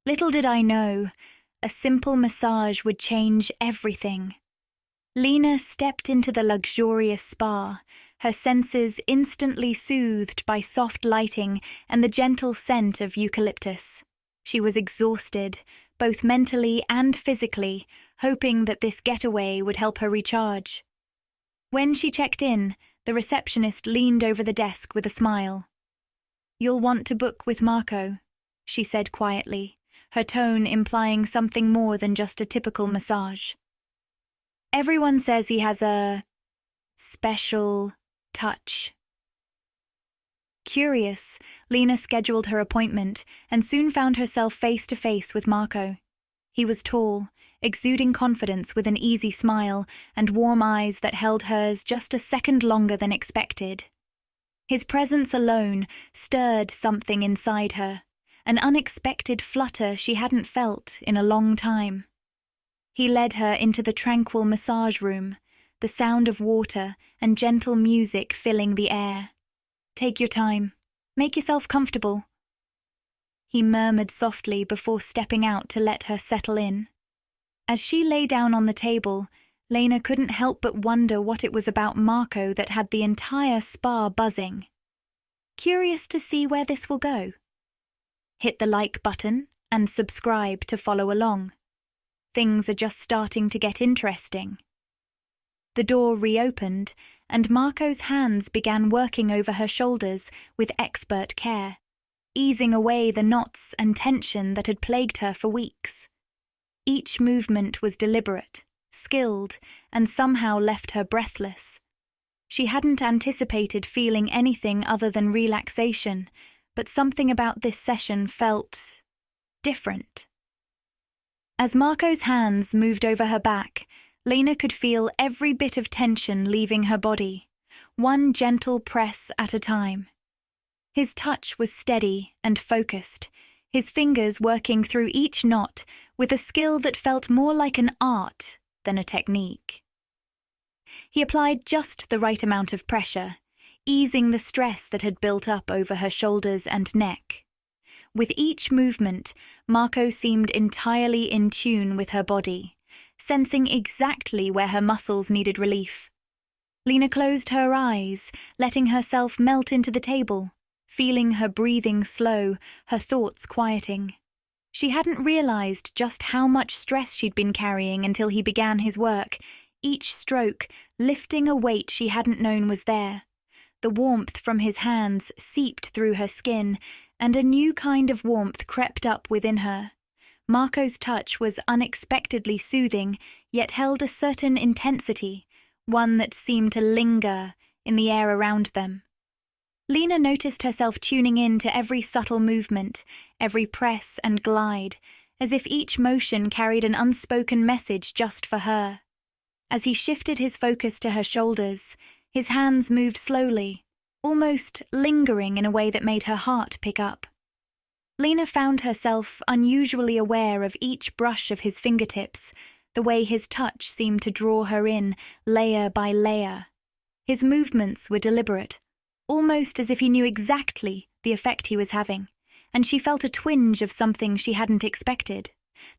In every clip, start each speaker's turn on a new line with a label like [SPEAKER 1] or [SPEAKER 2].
[SPEAKER 1] Little did I know, a simple massage would change everything. Lena stepped into the luxurious spa, her senses instantly soothed by soft lighting and the gentle scent of eucalyptus. She was exhausted, both mentally and physically, hoping that this getaway would help her recharge. When she checked in, the receptionist leaned over the desk with a smile. "You'll want to book with Marco," she said quietly, her tone implying something more than just a typical massage. "Everyone says he has a special touch." Curious, Lena scheduled her appointment and soon found herself face to face with Marco. He was tall, exuding confidence with an easy smile and warm eyes that held hers just a second longer than expected. His presence alone stirred something inside her, an unexpected flutter she hadn't felt in a long time. He led her into the tranquil massage room, the sound of water and gentle music filling the air. "Take your time. Make yourself comfortable," he murmured softly before stepping out to let her settle in. As she lay down on the table, Lena couldn't help but wonder what it was about Marco that had the entire spa buzzing. Curious to see where this will go? Hit the like button and subscribe to follow along. Things are just starting to get interesting. The door reopened, and Marco's hands began working over her shoulders with expert care, easing away the knots and tension that had plagued her for weeks. Each movement was deliberate, skilled, and somehow left her breathless. She hadn't anticipated feeling anything other than relaxation, but something about this session felt different. As Marco's hands moved over her back, Lena could feel every bit of tension leaving her body, one gentle press at a time. His touch was steady and focused, his fingers working through each knot with a skill that felt more like an art than a technique. He applied just the right amount of pressure, easing the stress that had built up over her shoulders and neck. With each movement, Marco seemed entirely in tune with her body, sensing exactly where her muscles needed relief. Lena closed her eyes, letting herself melt into the table, feeling her breathing slow, her thoughts quieting. She hadn't realized just how much stress she'd been carrying until he began his work, each stroke lifting a weight she hadn't known was there. The warmth from his hands seeped through her skin, and a new kind of warmth crept up within her. Marco's touch was unexpectedly soothing, yet held a certain intensity, one that seemed to linger in the air around them. Lena noticed herself tuning in to every subtle movement, every press and glide, as if each motion carried an unspoken message just for her. As he shifted his focus to her shoulders, his hands moved slowly, almost lingering in a way that made her heart pick up. Lena found herself unusually aware of each brush of his fingertips, the way his touch seemed to draw her in, layer by layer. His movements were deliberate, almost as if he knew exactly the effect he was having, and she felt a twinge of something she hadn't expected.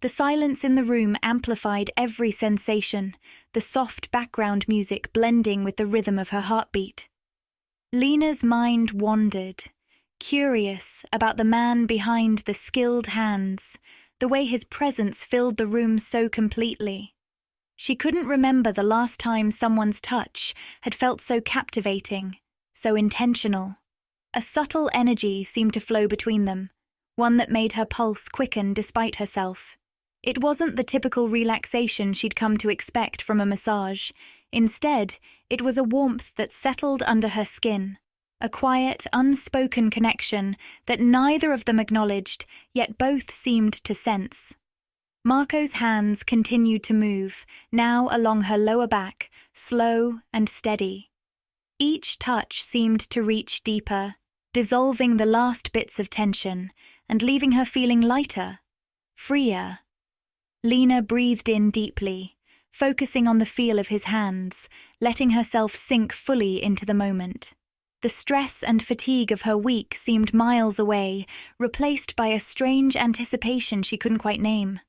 [SPEAKER 1] The silence in the room amplified every sensation, the soft background music blending with the rhythm of her heartbeat. Lena's mind wandered, curious about the man behind the skilled hands, the way his presence filled the room so completely. She couldn't remember the last time someone's touch had felt so captivating, so intentional. A subtle energy seemed to flow between them, one that made her pulse quicken despite herself. It wasn't the typical relaxation she'd come to expect from a massage. Instead, it was a warmth that settled under her skin, a quiet, unspoken connection that neither of them acknowledged, yet both seemed to sense. Marco's hands continued to move, now along her lower back, slow and steady. Each touch seemed to reach deeper, dissolving the last bits of tension and leaving her feeling lighter, freer. Lena breathed in deeply, focusing on the feel of his hands, letting herself sink fully into the moment. The The stress and fatigue of her week seemed miles away, replaced by a strange anticipation she couldn't quite name.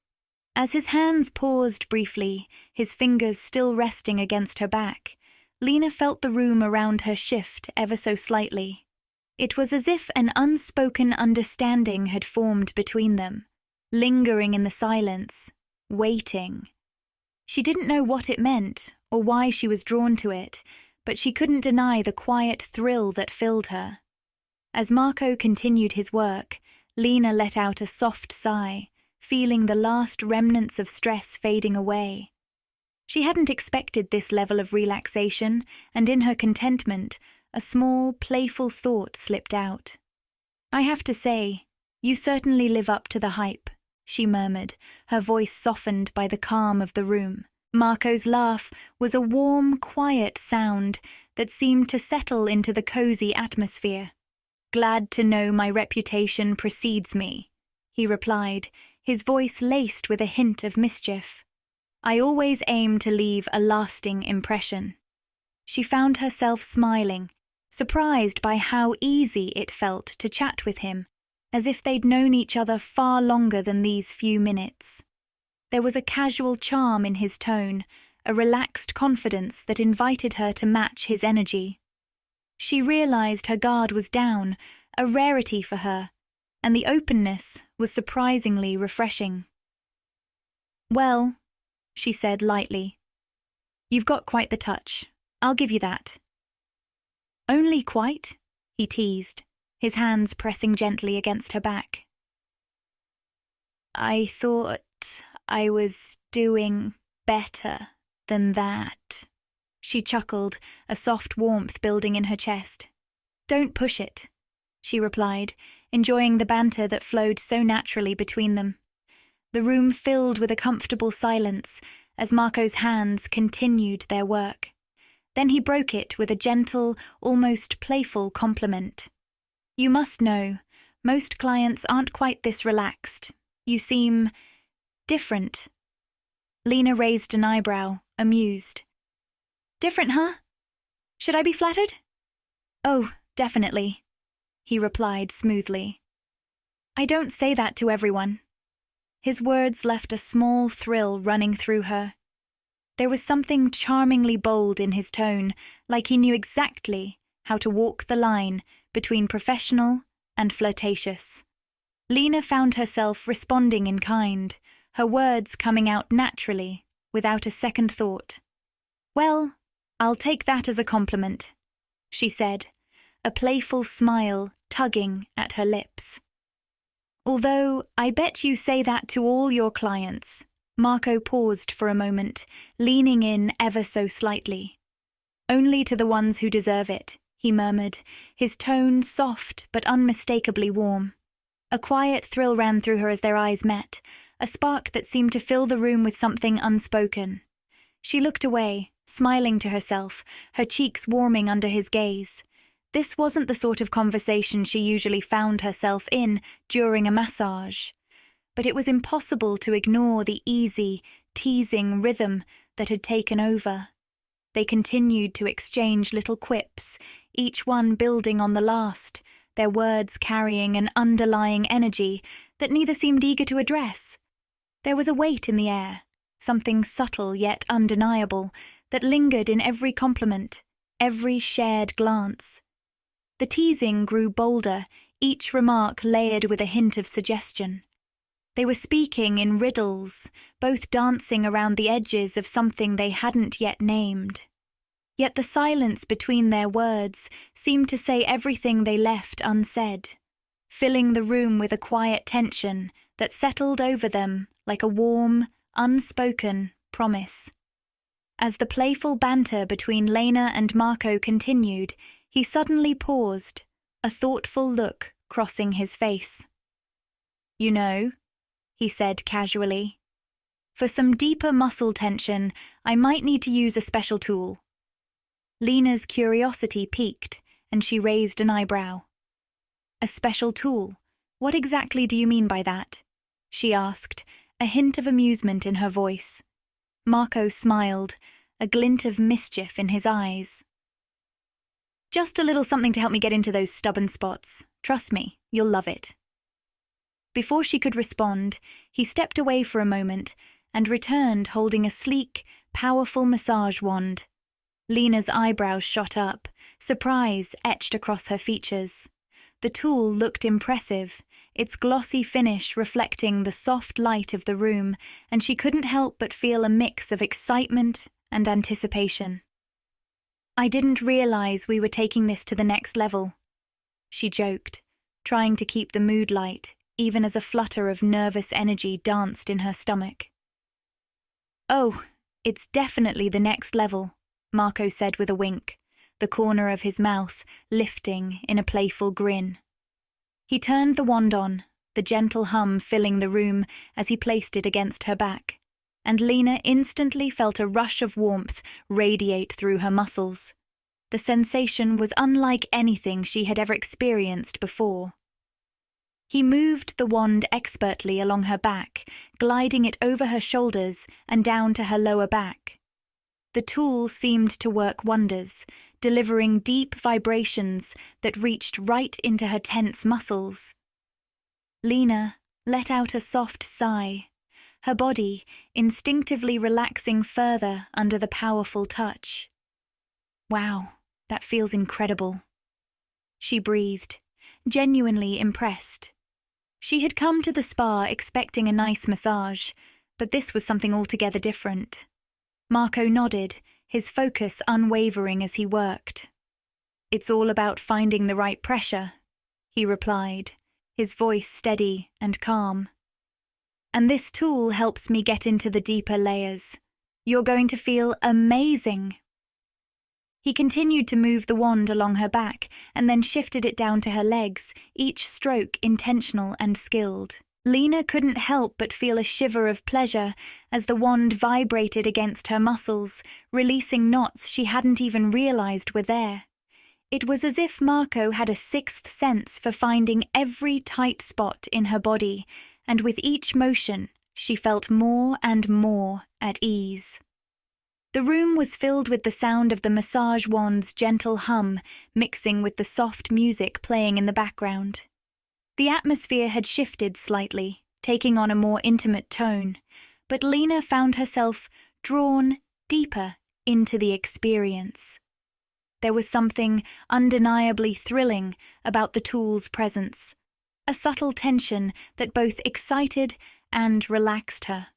[SPEAKER 1] As his hands paused briefly, his fingers still resting against her back, Lena felt the room around her shift ever so slightly. It was as if an unspoken understanding had formed between them, lingering in the silence, waiting. She didn't know what it meant or why she was drawn to it, but she couldn't deny the quiet thrill that filled her. As Marco continued his work, Lena let out a soft sigh, feeling the last remnants of stress fading away. She hadn't expected this level of relaxation, and in her contentment, a small, playful thought slipped out. "I have to say, you certainly live up to the hype," she murmured, her voice softened by the calm of the room. Marco's laugh was a warm, quiet sound that seemed to settle into the cozy atmosphere. "Glad to know my reputation precedes me," he replied, his voice laced with a hint of mischief. "I always aim to leave a lasting impression." She found herself smiling, surprised by how easy it felt to chat with him, as if they'd known each other far longer than these few minutes. There was a casual charm in his tone, a relaxed confidence that invited her to match his energy. She realized her guard was down, a rarity for her, and the openness was surprisingly refreshing. "Well," she said lightly, "you've got quite the touch. I'll give you that." "Only quite?" he teased, his hands pressing gently against her back. "I thought I was doing better than that," she chuckled, a soft warmth building in her chest. "Don't push it," she replied, enjoying the banter that flowed so naturally between them. The room filled with a comfortable silence as Marco's hands continued their work. Then he broke it with a gentle, almost playful compliment. "You must know, most clients aren't quite this relaxed. You seem different." Lena raised an eyebrow, amused. "Different, huh? Should I be flattered?" "Oh, definitely," he replied smoothly. "I don't say that to everyone." His words left a small thrill running through her. There was something charmingly bold in his tone, like he knew exactly how to walk the line between professional and flirtatious. Lena found herself responding in kind, her words coming out naturally, without a second thought. "Well, I'll take that as a compliment," she said, a playful smile tugging at her lips. "Although I bet you say that to all your clients." Marco paused for a moment, leaning in ever so slightly. "Only to the ones who deserve it," he murmured, his tone soft but unmistakably warm. A quiet thrill ran through her as their eyes met, a spark that seemed to fill the room with something unspoken. She looked away, smiling to herself, her cheeks warming under his gaze. This wasn't the sort of conversation she usually found herself in during a massage, but it was impossible to ignore the easy, teasing rhythm that had taken over. They continued to exchange little quips, each one building on the last, their words carrying an underlying energy that neither seemed eager to address. There was a weight in the air, something subtle yet undeniable, that lingered in every compliment, every shared glance. The teasing grew bolder, each remark layered with a hint of suggestion. They were speaking in riddles, both dancing around the edges of something they hadn't yet named. Yet the silence between their words seemed to say everything they left unsaid, filling the room with a quiet tension that settled over them like a warm, unspoken promise. As the playful banter between Lena and Marco continued, he suddenly paused, a thoughtful look crossing his face. "You know," he said casually, "for some deeper muscle tension, I might need to use a special tool." Lena's curiosity piqued, and she raised an eyebrow. "A special tool? What exactly do you mean by that?" she asked, a hint of amusement in her voice. Marco smiled, a glint of mischief in his eyes. Just a little something to help me get into those stubborn spots. Trust me, you'll love it. Before she could respond, he stepped away for a moment and returned holding a sleek, powerful massage wand. Lena's eyebrows shot up, surprise etched across her features. The tool looked impressive, its glossy finish reflecting the soft light of the room, and she couldn't help but feel a mix of excitement and anticipation. "I didn't realize we were taking this to the next level," she joked, trying to keep the mood light, even as a flutter of nervous energy danced in her stomach. "Oh, it's definitely the next level," Marco said with a wink, the corner of his mouth lifting in a playful grin. He turned the wand on, the gentle hum filling the room as he placed it against her back, and Lena instantly felt a rush of warmth radiate through her muscles. The sensation was unlike anything she had ever experienced before. He moved the wand expertly along her back, gliding it over her shoulders and down to her lower back. The tool seemed to work wonders, delivering deep vibrations that reached right into her tense muscles. Lena let out a soft sigh, her body instinctively relaxing further under the powerful touch. "Wow, that feels incredible," she breathed, genuinely impressed. She had come to the spa expecting a nice massage, but this was something altogether different. Marco nodded, his focus unwavering as he worked. "It's all about finding the right pressure," he replied, his voice steady and calm. "And this tool helps me get into the deeper layers. You're going to feel amazing." He continued to move the wand along her back and then shifted it down to her legs, each stroke intentional and skilled. Lena couldn't help but feel a shiver of pleasure as the wand vibrated against her muscles, releasing knots she hadn't even realized were there. It was as if Marco had a sixth sense for finding every tight spot in her body, and with each motion, she felt more and more at ease. The room was filled with the sound of the massage wand's gentle hum, mixing with the soft music playing in the background. The atmosphere had shifted slightly, taking on a more intimate tone, but Lena found herself drawn deeper into the experience. There was something undeniably thrilling about the tool's presence, a subtle tension that both excited and relaxed her.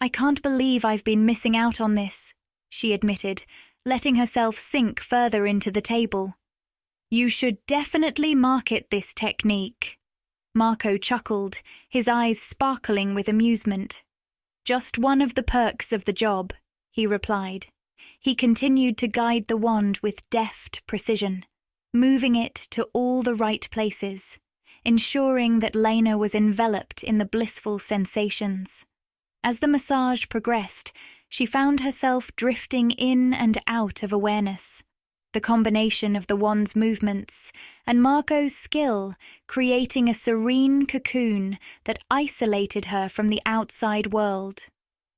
[SPEAKER 1] "I can't believe I've been missing out on this," she admitted, letting herself sink further into the table. "You should definitely market this technique." Marco chuckled, his eyes sparkling with amusement. "Just one of the perks of the job," he replied. He continued to guide the wand with deft precision, moving it to all the right places, ensuring that Lena was enveloped in the blissful sensations. As the massage progressed, she found herself drifting in and out of awareness. The combination of the wand's movements and Marco's skill creating a serene cocoon that isolated her from the outside world.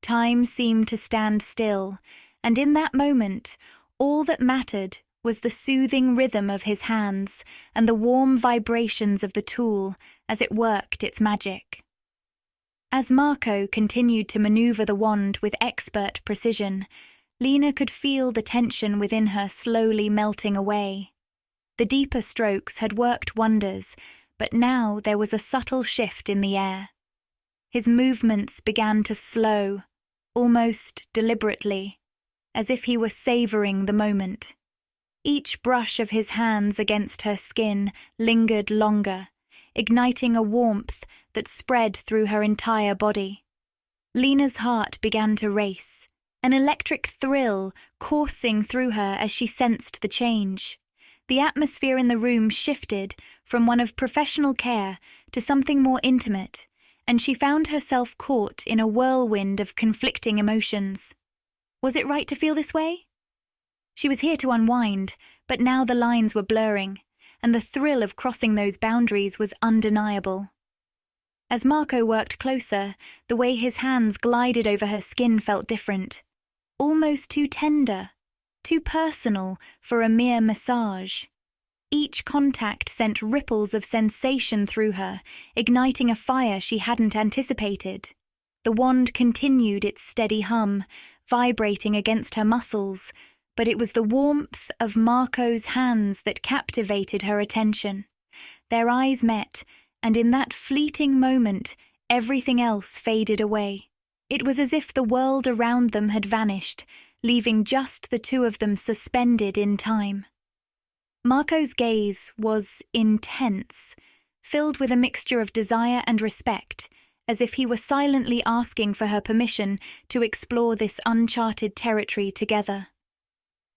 [SPEAKER 1] Time seemed to stand still, and in that moment, all that mattered was the soothing rhythm of his hands and the warm vibrations of the tool as it worked its magic. As Marco continued to maneuver the wand with expert precision, Lena could feel the tension within her slowly melting away. The deeper strokes had worked wonders, but now there was a subtle shift in the air. His movements began to slow, almost deliberately, as if he were savoring the moment. Each brush of his hands against her skin lingered longer, igniting a warmth that spread through her entire body. Lena's heart began to race, an electric thrill coursing through her as she sensed the change. The atmosphere in the room shifted from one of professional care to something more intimate, and she found herself caught in a whirlwind of conflicting emotions. Was it right to feel this way? She was here to unwind, but now the lines were blurring, and the thrill of crossing those boundaries was undeniable. As Marco worked closer, the way his hands glided over her skin felt different. Almost too tender, too personal for a mere massage. Each contact sent ripples of sensation through her, igniting a fire she hadn't anticipated. The wand continued its steady hum, vibrating against her muscles, but it was the warmth of Marco's hands that captivated her attention. Their eyes met, and in that fleeting moment, everything else faded away. It was as if the world around them had vanished, leaving just the two of them suspended in time. Marco's gaze was intense, filled with a mixture of desire and respect, as if he were silently asking for her permission to explore this uncharted territory together.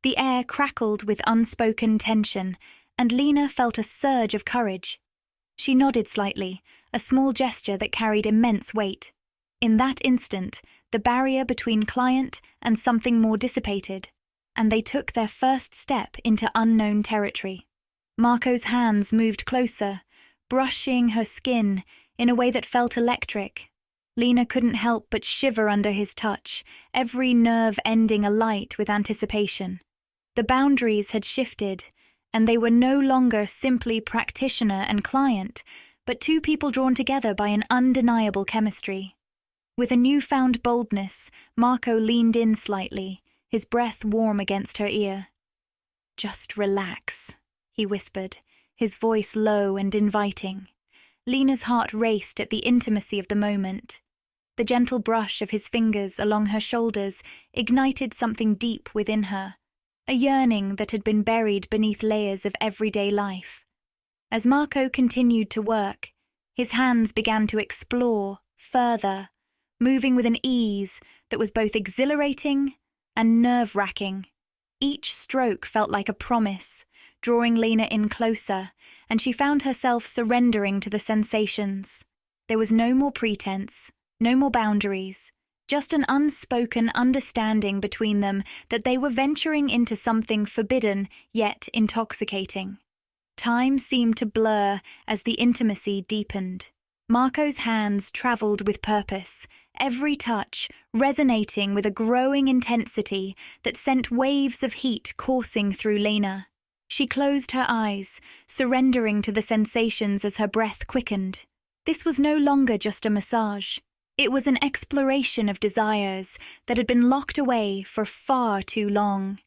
[SPEAKER 1] The air crackled with unspoken tension, and Lena felt a surge of courage. She nodded slightly, a small gesture that carried immense weight. In that instant, the barrier between client and something more dissipated, and they took their first step into unknown territory. Marco's hands moved closer, brushing her skin in a way that felt electric. Lena couldn't help but shiver under his touch, every nerve ending alight with anticipation. The boundaries had shifted, and they were no longer simply practitioner and client, but two people drawn together by an undeniable chemistry. With a newfound boldness, Marco leaned in slightly, his breath warm against her ear. "Just relax," he whispered, his voice low and inviting. Lena's heart raced at the intimacy of the moment. The gentle brush of his fingers along her shoulders ignited something deep within her, a yearning that had been buried beneath layers of everyday life. As Marco continued to work, his hands began to explore further, moving with an ease that was both exhilarating and nerve-wracking. Each stroke felt like a promise, drawing Lena in closer, and she found herself surrendering to the sensations. There was no more pretense, no more boundaries, just an unspoken understanding between them that they were venturing into something forbidden yet intoxicating. Time seemed to blur as the intimacy deepened. Marco's hands travelled with purpose, every touch resonating with a growing intensity that sent waves of heat coursing through Lena. She closed her eyes, surrendering to the sensations as her breath quickened. This was no longer just a massage. It was an exploration of desires that had been locked away for far too long.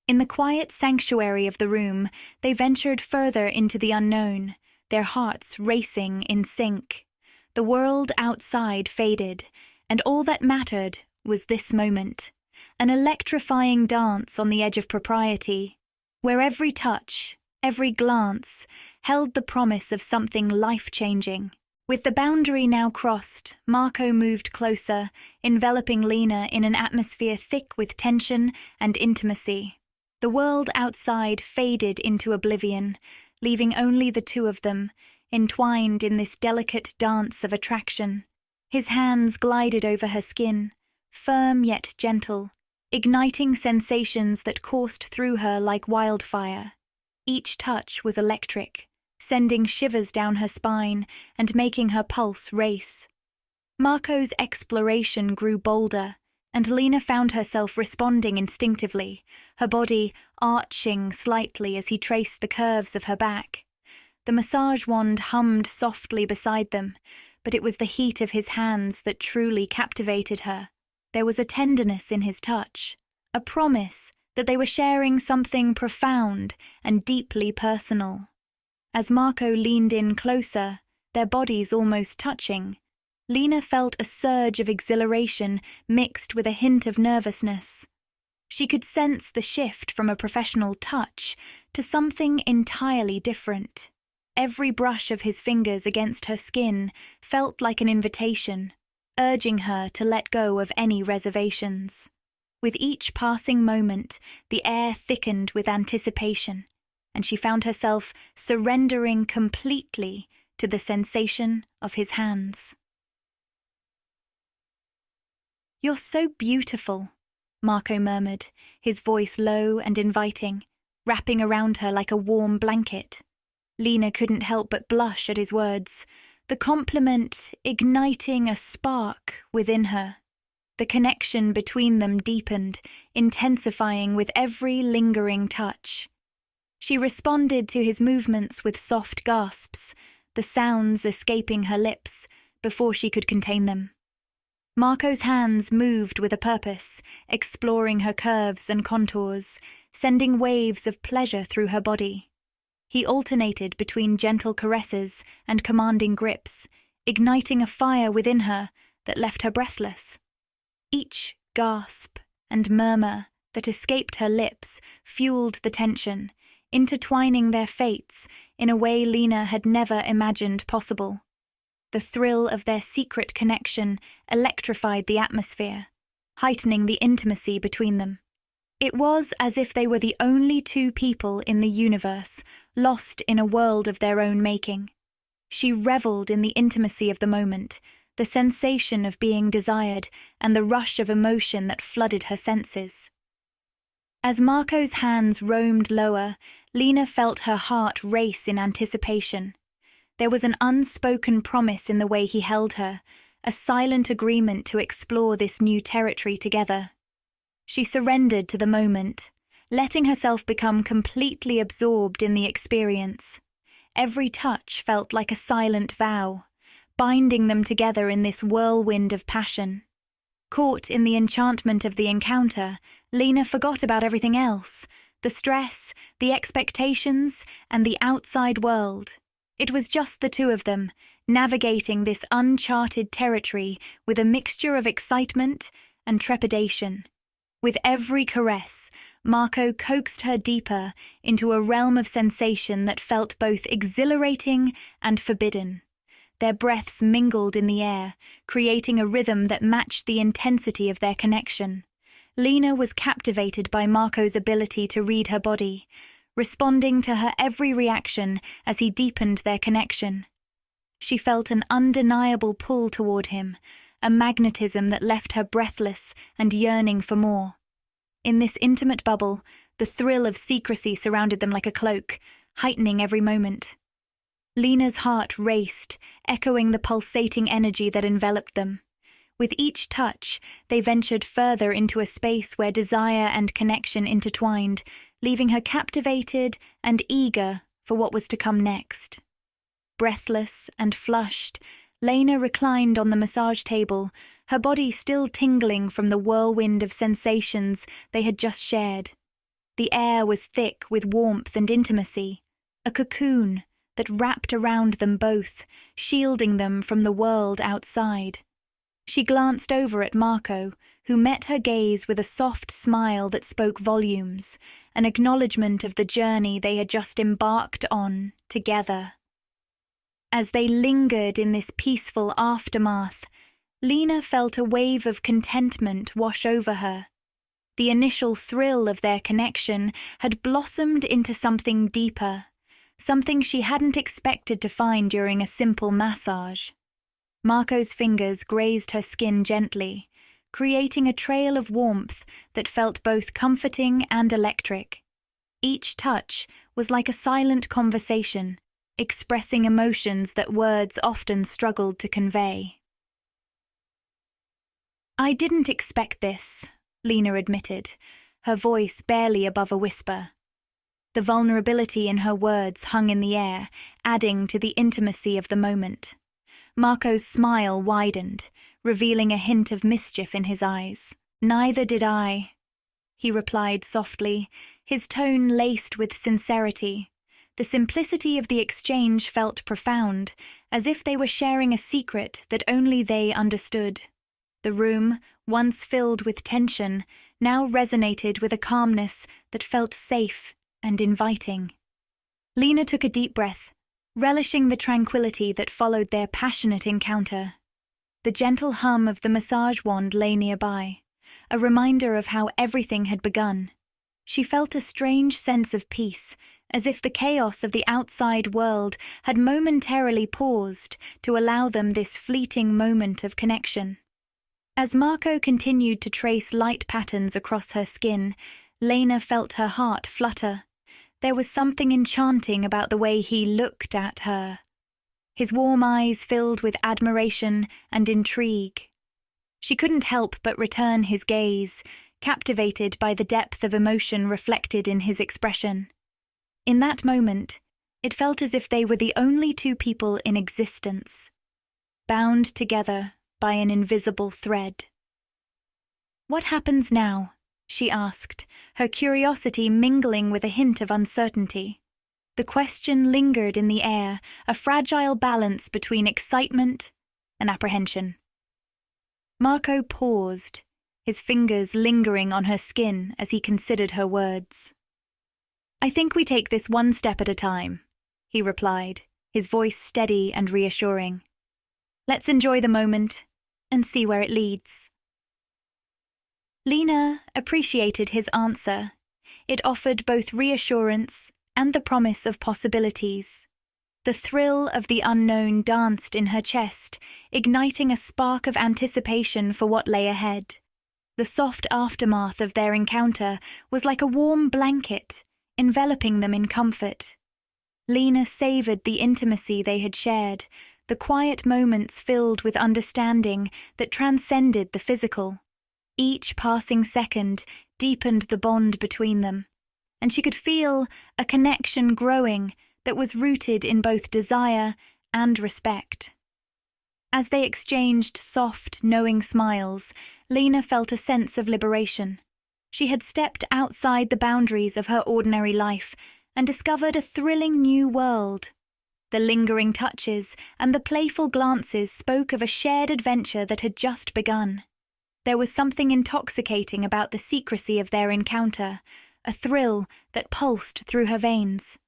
[SPEAKER 1] In the quiet sanctuary of the room, they ventured further into the unknown, their hearts racing in sync. The world outside faded, and all that mattered was this moment, an electrifying dance on the edge of propriety, where every touch, every glance, held the promise of something life-changing. With the boundary now crossed, Marco moved closer, enveloping Lena in an atmosphere thick with tension and intimacy. The world outside faded into oblivion, leaving only the two of them, entwined in this delicate dance of attraction. His hands glided over her skin, firm yet gentle, igniting sensations that coursed through her like wildfire. Each touch was electric, sending shivers down her spine and making her pulse race. Marco's exploration grew bolder, and Lena found herself responding instinctively, her body arching slightly as he traced the curves of her back. The massage wand hummed softly beside them, but it was the heat of his hands that truly captivated her. There was a tenderness in his touch, a promise that they were sharing something profound and deeply personal. As Marco leaned in closer, their bodies almost touching, Lena felt a surge of exhilaration mixed with a hint of nervousness. She could sense the shift from a professional touch to something entirely different. Every brush of his fingers against her skin felt like an invitation, urging her to let go of any reservations. With each passing moment, the air thickened with anticipation, and she found herself surrendering completely to the sensation of his hands. "You're so beautiful," Marco murmured, his voice low and inviting, wrapping around her like a warm blanket. Lena couldn't help but blush at his words, the compliment igniting a spark within her. The connection between them deepened, intensifying with every lingering touch. She responded to his movements with soft gasps, the sounds escaping her lips before she could contain them. Marco's hands moved with a purpose, exploring her curves and contours, sending waves of pleasure through her body. He alternated between gentle caresses and commanding grips, igniting a fire within her that left her breathless. Each gasp and murmur that escaped her lips fueled the tension, intertwining their fates in a way Lena had never imagined possible. The thrill of their secret connection electrified the atmosphere, heightening the intimacy between them. It was as if they were the only two people in the universe, lost in a world of their own making. She revelled in the intimacy of the moment, the sensation of being desired, and the rush of emotion that flooded her senses. As Marco's hands roamed lower, Lena felt her heart race in anticipation. There was an unspoken promise in the way he held her, a silent agreement to explore this new territory together. She surrendered to the moment, letting herself become completely absorbed in the experience. Every touch felt like a silent vow, binding them together in this whirlwind of passion. Caught in the enchantment of the encounter, Lena forgot about everything else, the stress, the expectations, and the outside world. It was just the two of them, navigating this uncharted territory with a mixture of excitement and trepidation. With every caress, Marco coaxed her deeper into a realm of sensation that felt both exhilarating and forbidden. Their breaths mingled in the air, creating a rhythm that matched the intensity of their connection. Lena was captivated by Marco's ability to read her body, responding to her every reaction as he deepened their connection. She felt an undeniable pull toward him, a magnetism that left her breathless and yearning for more. In this intimate bubble, the thrill of secrecy surrounded them like a cloak, heightening every moment. Lena's heart raced, echoing the pulsating energy that enveloped them. With each touch, they ventured further into a space where desire and connection intertwined, leaving her captivated and eager for what was to come next. Breathless and flushed, Lena reclined on the massage table, her body still tingling from the whirlwind of sensations they had just shared. The air was thick with warmth and intimacy, a cocoon that wrapped around them both, shielding them from the world outside. She glanced over at Marco, who met her gaze with a soft smile that spoke volumes, an acknowledgement of the journey they had just embarked on together. As they lingered in this peaceful aftermath, Lena felt a wave of contentment wash over her. The initial thrill of their connection had blossomed into something deeper, something she hadn't expected to find during a simple massage. Marco's fingers grazed her skin gently, creating a trail of warmth that felt both comforting and electric. Each touch was like a silent conversation, expressing emotions that words often struggled to convey. "I didn't expect this," Lena admitted, her voice barely above a whisper. The vulnerability in her words hung in the air, adding to the intimacy of the moment. Marco's smile widened, revealing a hint of mischief in his eyes. "Neither did I," he replied softly, his tone laced with sincerity. The simplicity of the exchange felt profound, as if they were sharing a secret that only they understood. The room, once filled with tension, now resonated with a calmness that felt safe and inviting. Lena took a deep breath, relishing the tranquility that followed their passionate encounter. The gentle hum of the massage wand lay nearby, a reminder of how everything had begun. She felt a strange sense of peace, as if the chaos of the outside world had momentarily paused to allow them this fleeting moment of connection. As Marco continued to trace light patterns across her skin, Lena felt her heart flutter. There was something enchanting about the way he looked at her, his warm eyes filled with admiration and intrigue. She couldn't help but return his gaze, captivated by the depth of emotion reflected in his expression. In that moment, it felt as if they were the only two people in existence, bound together by an invisible thread. "What happens now?" she asked, her curiosity mingling with a hint of uncertainty. The question lingered in the air, a fragile balance between excitement and apprehension. Marco paused, his fingers lingering on her skin as he considered her words. "I think we take this one step at a time," he replied, his voice steady and reassuring. "Let's enjoy the moment and see where it leads." Lena appreciated his answer. It offered both reassurance and the promise of possibilities. The thrill of the unknown danced in her chest, igniting a spark of anticipation for what lay ahead. The soft aftermath of their encounter was like a warm blanket, enveloping them in comfort. Lena savoured the intimacy they had shared, the quiet moments filled with understanding that transcended the physical. Each passing second deepened the bond between them, and she could feel a connection growing that was rooted in both desire and respect. As they exchanged soft, knowing smiles, Lena felt a sense of liberation. She had stepped outside the boundaries of her ordinary life and discovered a thrilling new world. The lingering touches and the playful glances spoke of a shared adventure that had just begun. There was something intoxicating about the secrecy of their encounter, a thrill that pulsed through her veins.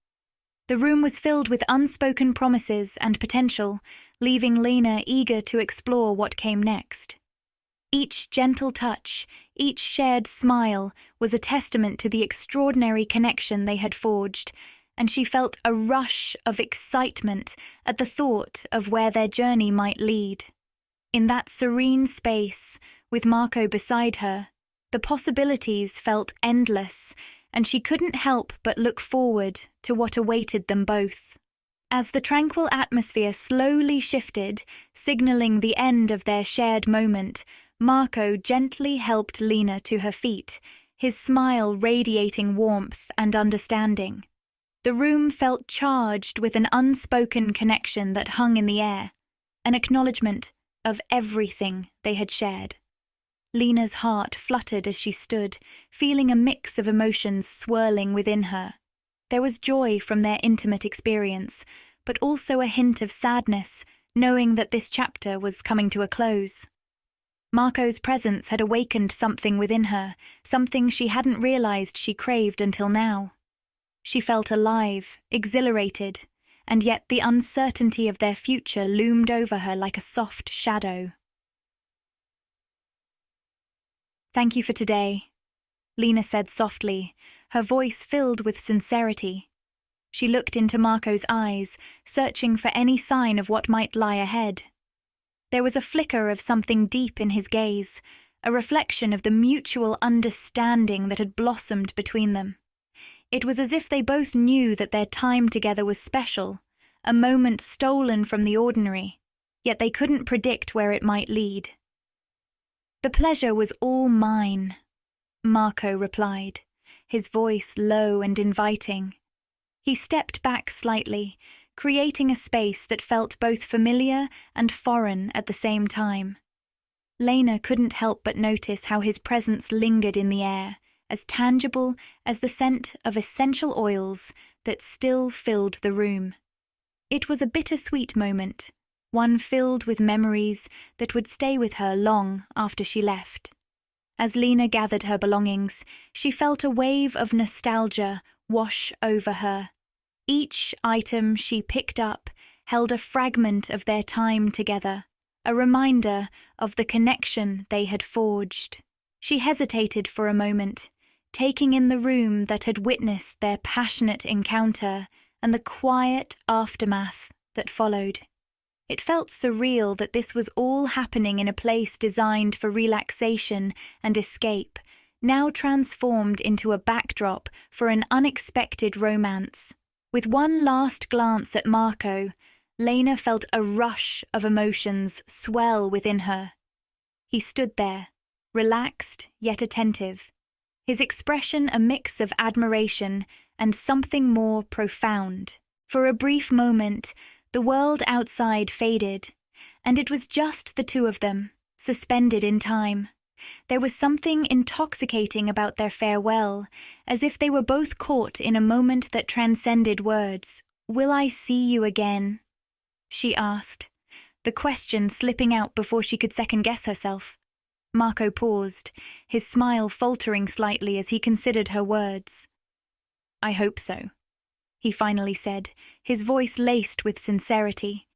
[SPEAKER 1] The room was filled with unspoken promises and potential, leaving Lena eager to explore what came next. Each gentle touch, each shared smile was a testament to the extraordinary connection they had forged, and she felt a rush of excitement at the thought of where their journey might lead. In that serene space, with Marco beside her, the possibilities felt endless, and she couldn't help but look forward to what awaited them both. As the tranquil atmosphere slowly shifted, signalling the end of their shared moment, Marco gently helped Lena to her feet, his smile radiating warmth and understanding. The room felt charged with an unspoken connection that hung in the air, an acknowledgement of everything they had shared. Lena's heart fluttered as she stood, feeling a mix of emotions swirling within her. There was joy from their intimate experience, but also a hint of sadness, knowing that this chapter was coming to a close. Marco's presence had awakened something within her, something she hadn't realized she craved until now. She felt alive, exhilarated, and yet the uncertainty of their future loomed over her like a soft shadow. "Thank you for today," Lena said softly, her voice filled with sincerity. She looked into Marco's eyes, searching for any sign of what might lie ahead. There was a flicker of something deep in his gaze, a reflection of the mutual understanding that had blossomed between them. It was as if they both knew that their time together was special, a moment stolen from the ordinary, yet they couldn't predict where it might lead. "The pleasure was all mine," Marco replied, his voice low and inviting. He stepped back slightly, creating a space that felt both familiar and foreign at the same time. Lena couldn't help but notice how his presence lingered in the air, as tangible as the scent of essential oils that still filled the room. It was a bittersweet moment, one filled with memories that would stay with her long after she left. As Lena gathered her belongings, she felt a wave of nostalgia wash over her. Each item she picked up held a fragment of their time together, a reminder of the connection they had forged. She hesitated for a moment, taking in the room that had witnessed their passionate encounter and the quiet aftermath that followed. It felt surreal that this was all happening in a place designed for relaxation and escape, now transformed into a backdrop for an unexpected romance. With one last glance at Marco, Lena felt a rush of emotions swell within her. He stood there, relaxed yet attentive, his expression a mix of admiration and something more profound. For a brief moment, the world outside faded, and it was just the two of them, suspended in time. There was something intoxicating about their farewell, as if they were both caught in a moment that transcended words. "Will I see you again?" she asked, the question slipping out before she could second-guess herself. Marco paused, his smile faltering slightly as he considered her words. "I hope so," he finally said, his voice laced with sincerity.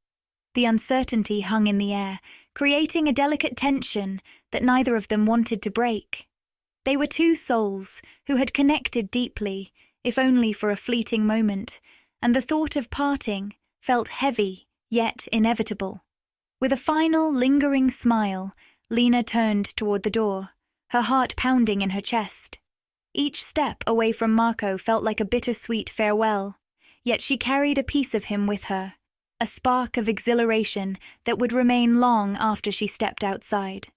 [SPEAKER 1] The uncertainty hung in the air, creating a delicate tension that neither of them wanted to break. They were two souls who had connected deeply, if only for a fleeting moment, and the thought of parting felt heavy yet inevitable. With a final, lingering smile, Lena turned toward the door, her heart pounding in her chest. Each step away from Marco felt like a bittersweet farewell, yet she carried a piece of him with her, a spark of exhilaration that would remain long after she stepped outside.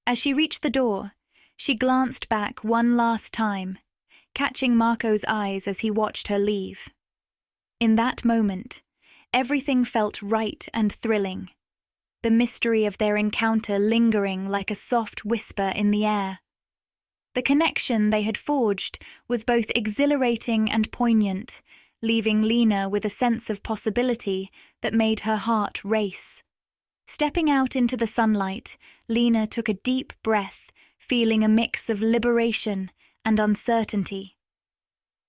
[SPEAKER 1] As she reached the door, she glanced back one last time, catching Marco's eyes as he watched her leave. In that moment, everything felt right and thrilling, the mystery of their encounter lingering like a soft whisper in the air. The connection they had forged was both exhilarating and poignant, leaving Lena with a sense of possibility that made her heart race. Stepping out into the sunlight, Lena took a deep breath, feeling a mix of liberation and uncertainty.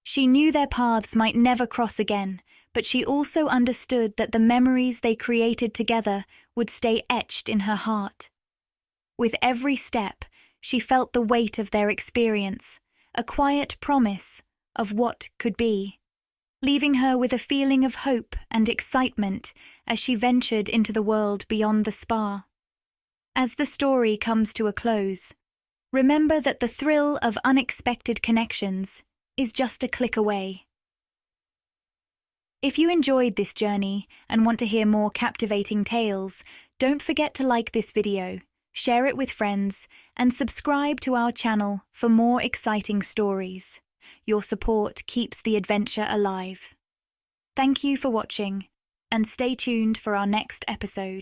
[SPEAKER 1] She knew their paths might never cross again, but she also understood that the memories they created together would stay etched in her heart. With every step, she felt the weight of their experience, a quiet promise of what could be, leaving her with a feeling of hope and excitement as she ventured into the world beyond the spa. As the story comes to a close, remember that the thrill of unexpected connections is just a click away. If you enjoyed this journey and want to hear more captivating tales, don't forget to like this video, share it with friends, and subscribe to our channel for more exciting stories. Your support keeps the adventure alive. Thank you for watching, and stay tuned for our next episode.